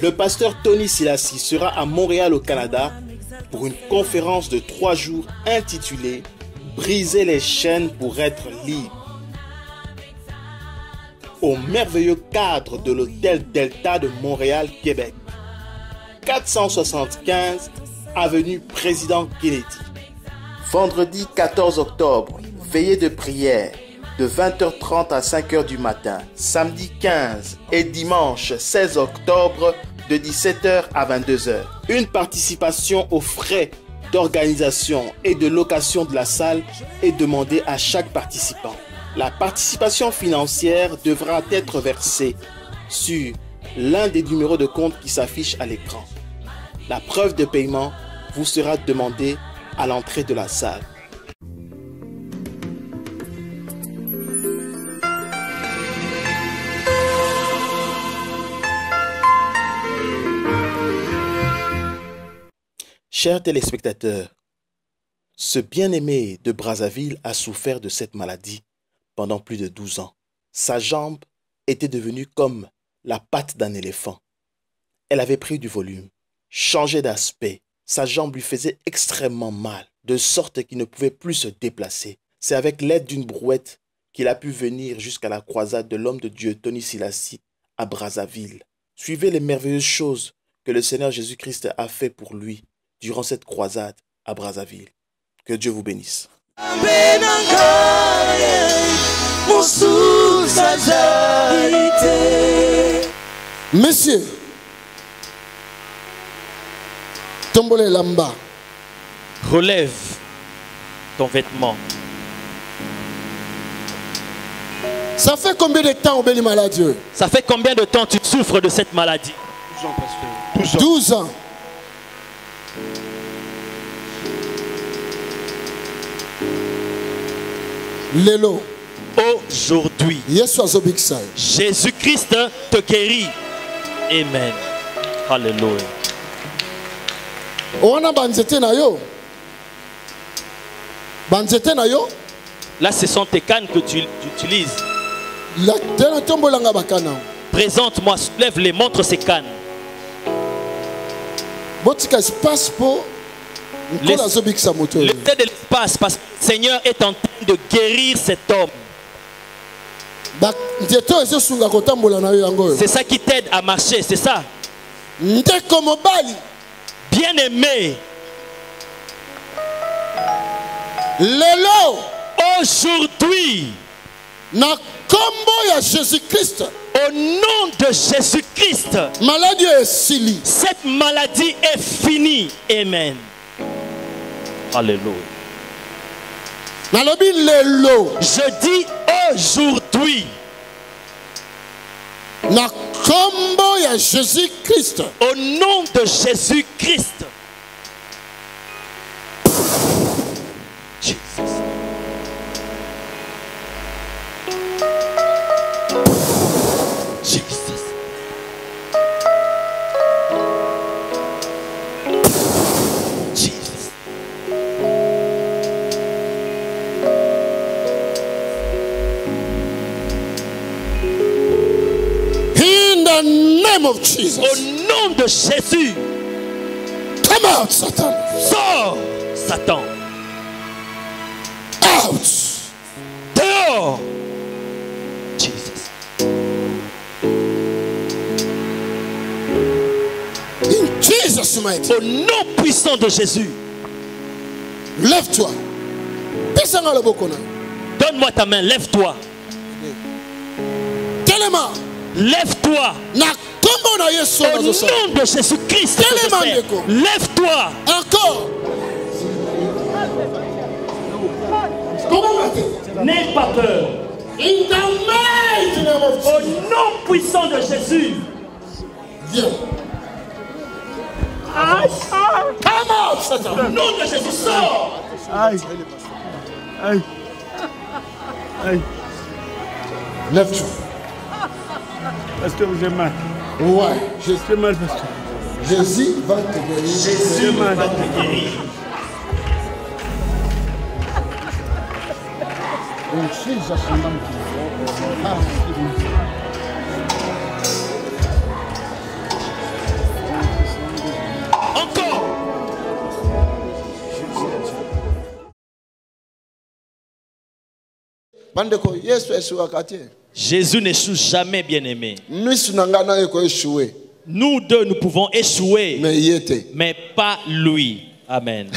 Le pasteur Tony Silassi sera à Montréal au Canada pour une conférence de 3 jours intitulée « Briser les chaînes pour être libre » au merveilleux cadre de l'hôtel Delta de Montréal, Québec. 475 avenue Président Kennedy. Vendredi 14 octobre, veillée de prière de 20h30 à 5h du matin. Samedi 15 et dimanche 16 octobre de 17h à 22h. Une participation aux frais d'organisation et de location de la salle est demandée à chaque participant. La participation financière devra être versée sur l'un des numéros de compte qui s'affiche à l'écran. La preuve de paiement vous sera demandée à l'entrée de la salle. Chers téléspectateurs, ce bien-aimé de Brazzaville a souffert de cette maladie pendant plus de 12 ans. Sa jambe était devenue comme la patte d'un éléphant. Elle avait pris du volume, changé d'aspect. Sa jambe lui faisait extrêmement mal, de sorte qu'il ne pouvait plus se déplacer. C'est avec l'aide d'une brouette qu'il a pu venir jusqu'à la croisade de l'homme de Dieu Tony Silassi à Brazzaville. Suivez les merveilleuses choses que le Seigneur Jésus-Christ a fait pour lui durant cette croisade à Brazzaville. Que Dieu vous bénisse. Monsieur, tombole lamba. Relève ton vêtement. Ça fait combien de temps au béni maladieux? Ça fait combien de temps tu souffres de cette maladie? 12 ans, pasteur. 12 ans. Lelo. Aujourd'hui, Jésus-Christ te guérit. Amen. Alléluia. Là, ce sont tes cannes que tu utilises. Présente-moi, soulève-les, montre ces cannes. Laissez de l'espace parce que le Seigneur est en train de guérir cet homme. C'est ça qui t'aide à marcher, c'est ça. Bien-aimé, aujourd'hui, au nom de Jésus-Christ, cette maladie est finie. Amen. Alléluia. Je dis aujourd'hui, au nom de Jésus-Christ, Jesus. Jesus. Jesus. In the name of Jesus. Au nom de Jésus. Come out, Satan. Sors, Satan. Out. Dehors. Jesus. In Jesus' mighty. Au nom puissant de Jésus. Lève-toi. Donne-moi ta main, lève-toi. Tellement. Lève-toi. Au nom de Jésus-Christ. Lève-toi. Encore. N'aie pas peur. Au nom puissant de Jésus. Viens. Come out, Satan. Au nom de Jésus, sors. Aïe. Aïe. Aïe. Lève-toi. Pasteur, vous avez mal. Ouais. J'ai mal, pasteur. Jésus va te guérir. Jésus va te guérir. bandeko Yesu eshuwaka te. Jésus n'échoue jamais, bien-aimé. Misu na nga na eko échouer. Nous deux, nous pouvons échouer, Mais yete. mais pas lui. Amen.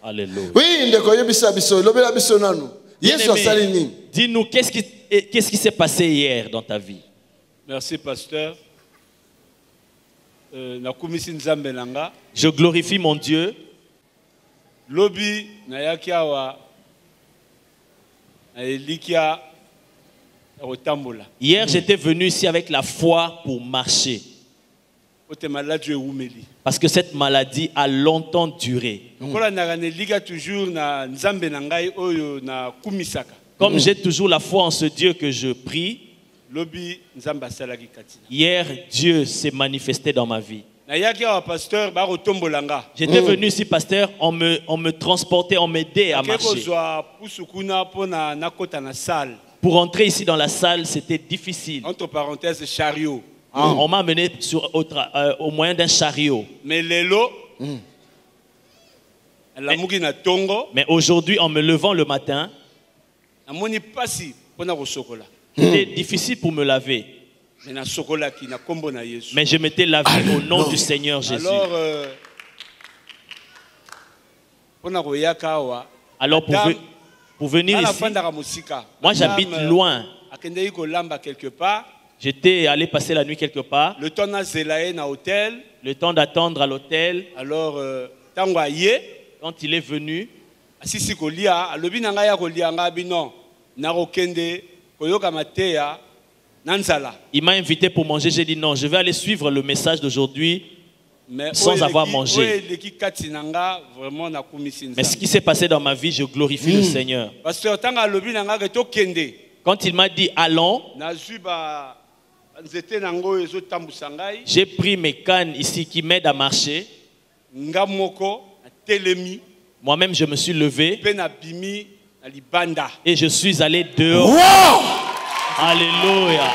Alléluia. Oui, ndeko yebisa biso lobela biso nanu. Yesu asali nini? Dis-nous, qu'est-ce qui s'est passé hier dans ta vie? Merci, pasteur. Je glorifie mon Dieu. Lobi nayaki awa elikia otambola. Hier, j'étais venu ici avec la foi pour marcher. Parce que cette maladie a longtemps duré. Comme j'ai toujours la foi en ce Dieu que je prie, hier, Dieu s'est manifesté dans ma vie. J'étais venu ici, pasteur, on me transportait, on m'aidait à marcher. Pour entrer ici dans la salle, c'était difficile. Entre parenthèses, chariot. On m'a amené au moyen d'un chariot. Mais l'élo, mais aujourd'hui, en me levant le matin, c'était difficile pour me laver. Mais je m'étais lavé au nom du Seigneur Jésus. Alors pour venir ici, moi j'habite loin. J'étais allé passer la nuit quelque part. Le temps d'attendre à l'hôtel. Alors, quand il est venu, il m'a invité pour manger. J'ai dit non, je vais aller suivre le message d'aujourd'hui sans avoir mangé. Mais ce qui s'est passé dans ma vie, je glorifie le Seigneur. Quand il m'a dit allons, j'ai pris mes cannes ici qui m'aident à marcher. Moi-même, je me suis levé et je suis allé dehors. Wow! Alléluia.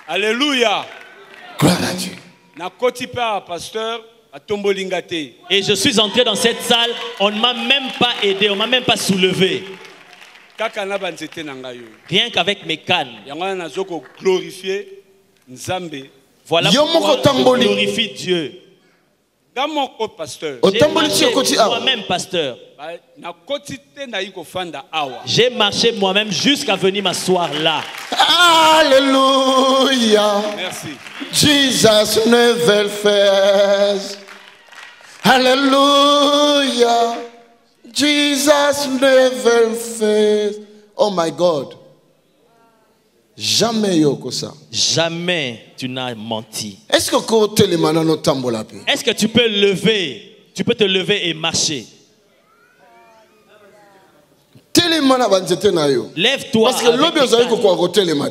Alléluia. Gloire à Dieu. Et je suis entré dans cette salle, on ne m'a même pas aidé, on ne m'a même pas soulevé. Rien qu'avec mes cannes. Voilà pourquoi je glorifie Dieu. Moi-même, pasteur. J'ai marché moi-même jusqu'à venir m'asseoir là. Alléluia. Merci. Jesus never fails. Alléluia. Jesus never fails. Oh my God. Jamais yoko ça. Jamais tu n'as menti. Est-ce que côté les manano tambola pe? Est-ce que tu peux lever? Tu peux te lever et marcher. Lève-toi.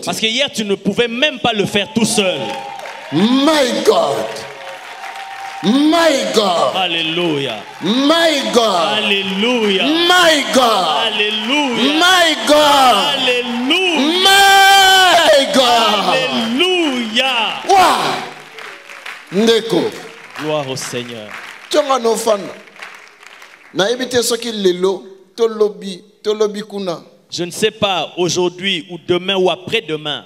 Parce que hier tu ne pouvais même pas le faire tout seul. My God. My God. Alléluia. My God. Alléluia. My God. Alléluia. My God. Alléluia. My God. Alléluia. Wow. Ndeko. Gloire au Seigneur. Tonga no fan. Na ebite soki lelo to lobby kuna. Je ne sais pas aujourd'hui ou demain ou après-demain.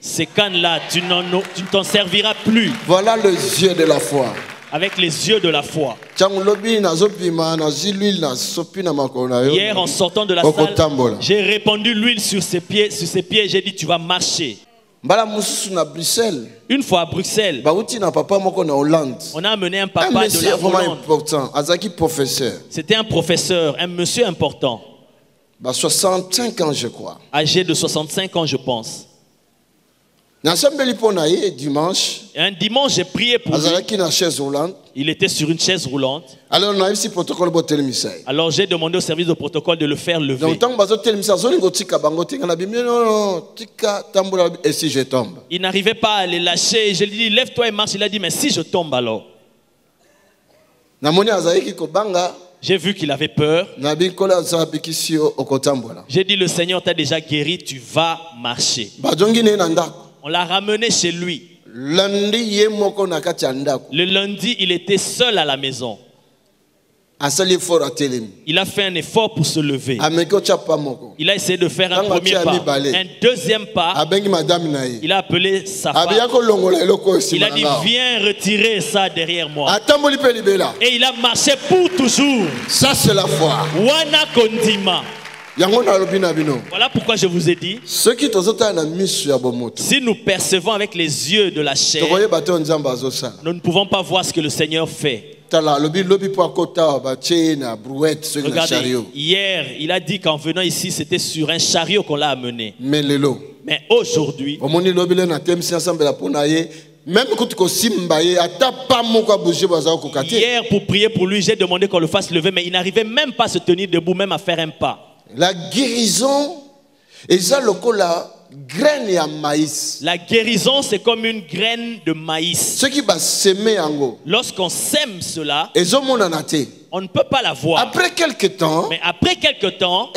Ces cannes-là, tu ne t'en serviras plus. Voilà les yeux de la foi. Avec les yeux de la foi. Hier, en sortant de la salle, j'ai répandu l'huile sur ses pieds. J'ai dit, tu vas marcher. Une fois à Bruxelles, on a amené un papa de la Hollande. C'était un professeur, un monsieur important. 65 ans, je crois. Âgé de 65 ans, je pense. Dimanche. Et un dimanche, j'ai prié pour lui. Il était sur une chaise roulante. Alors j'ai demandé au service de protocole de le faire lever. Il n'arrivait pas à les lâcher. Je lui ai dit, lève-toi et marche. Il a dit, mais si je tombe alors? J'ai vu qu'il avait peur. J'ai dit, le Seigneur t'a déjà guéri, tu vas marcher. On l'a ramené chez lui. Le lundi, il était seul à la maison. Il a fait un effort pour se lever. Il a essayé de faire un premier pas. Un deuxième pas. Il a appelé sa femme. Il a dit, viens retirer ça derrière moi. Et il a marché pour toujours. Ça, c'est la foi. Wana kondima. Voilà pourquoi je vous ai dit, si nous percevons avec les yeux de la chair, nous ne pouvons pas voir ce que le Seigneur fait. Regardez, hier, il a dit qu'en venant ici, c'était sur un chariot qu'on l'a amené. Mais aujourd'hui, hier, pour prier pour lui, j'ai demandé qu'on le fasse lever, mais il n'arrivait même pas à se tenir debout, même à faire un pas. La guérison, graine à maïs. La guérison, c'est comme une graine de maïs. Ce qui va s'aimer en haut. Lorsqu'on sème cela, on ne peut pas la voir. Après quelques temps, mais après quelques temps,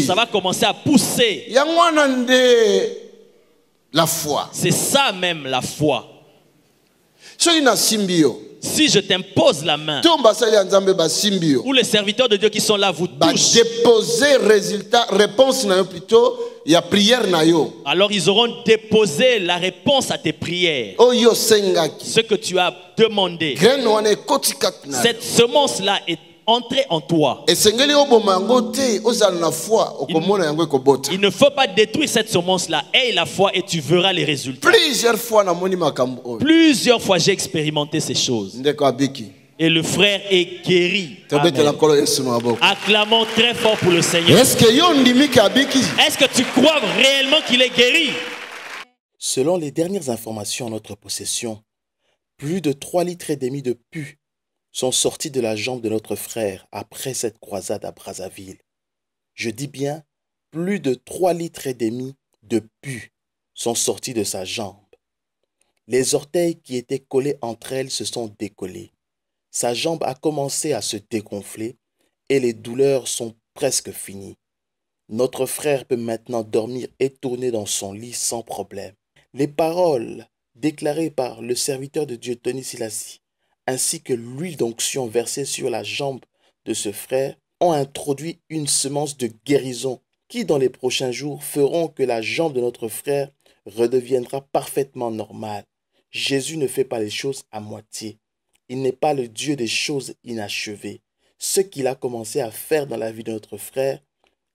ça va commencer à pousser. La foi. C'est ça même la foi. Si je t'impose la main, ou les serviteurs de Dieu qui sont là vous touchent, déposer réponse plutôt, il y a prière alors ils auront déposé la réponse à tes prières. Ce que tu as demandé, cette semence-là est entrée en toi. Il ne faut pas détruire cette semence-là. Aie la foi et tu verras les résultats. Plusieurs fois j'ai expérimenté ces choses. Et le frère est guéri. Acclamons très fort pour le Seigneur. Est-ce que tu crois réellement qu'il est guéri? Selon les dernières informations en notre possession, plus de 3,5 litres de pus sont sortis de la jambe de notre frère après cette croisade à Brazzaville. Je dis bien, plus de 3,5 litres de pus sont sortis de sa jambe. Les orteils qui étaient collés entre elles se sont décollés. Sa jambe a commencé à se dégonfler et les douleurs sont presque finies. Notre frère peut maintenant dormir étourné dans son lit sans problème. Les paroles déclarées par le serviteur de Dieu Tony Silassi ainsi que l'huile d'onction versée sur la jambe de ce frère ont introduit une semence de guérison qui dans les prochains jours feront que la jambe de notre frère redeviendra parfaitement normale. Jésus ne fait pas les choses à moitié. Il n'est pas le Dieu des choses inachevées. Ce qu'il a commencé à faire dans la vie de notre frère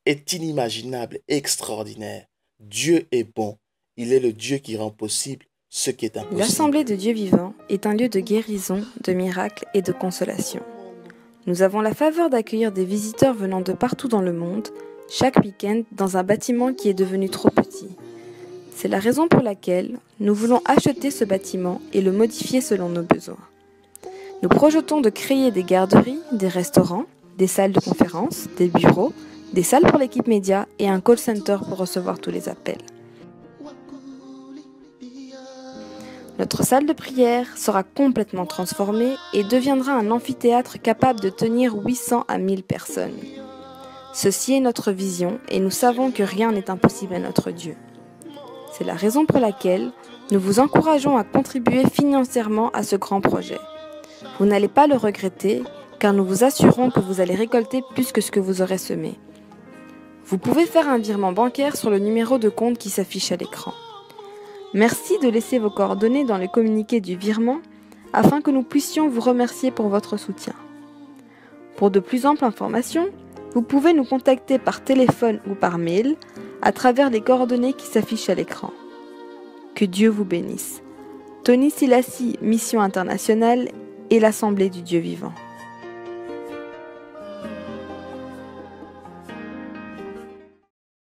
est inimaginable et extraordinaire. Dieu est bon. Il est le Dieu qui rend possible ce qui est impossible. L'Assemblée de Dieu vivant est un lieu de guérison, de miracles et de consolation. Nous avons la faveur d'accueillir des visiteurs venant de partout dans le monde, chaque week-end dans un bâtiment qui est devenu trop petit. C'est la raison pour laquelle nous voulons acheter ce bâtiment et le modifier selon nos besoins. Nous projetons de créer des garderies, des restaurants, des salles de conférence, des bureaux, des salles pour l'équipe média et un call center pour recevoir tous les appels. Notre salle de prière sera complètement transformée et deviendra un amphithéâtre capable de tenir 800 à 1000 personnes. Ceci est notre vision et nous savons que rien n'est impossible à notre Dieu. C'est la raison pour laquelle nous vous encourageons à contribuer financièrement à ce grand projet. Vous n'allez pas le regretter car nous vous assurons que vous allez récolter plus que ce que vous aurez semé. Vous pouvez faire un virement bancaire sur le numéro de compte qui s'affiche à l'écran. Merci de laisser vos coordonnées dans le communiqué du virement afin que nous puissions vous remercier pour votre soutien. Pour de plus amples informations, vous pouvez nous contacter par téléphone ou par mail à travers les coordonnées qui s'affichent à l'écran. Que Dieu vous bénisse. Tony Silassi, Mission Internationale et l'Assemblée du Dieu Vivant.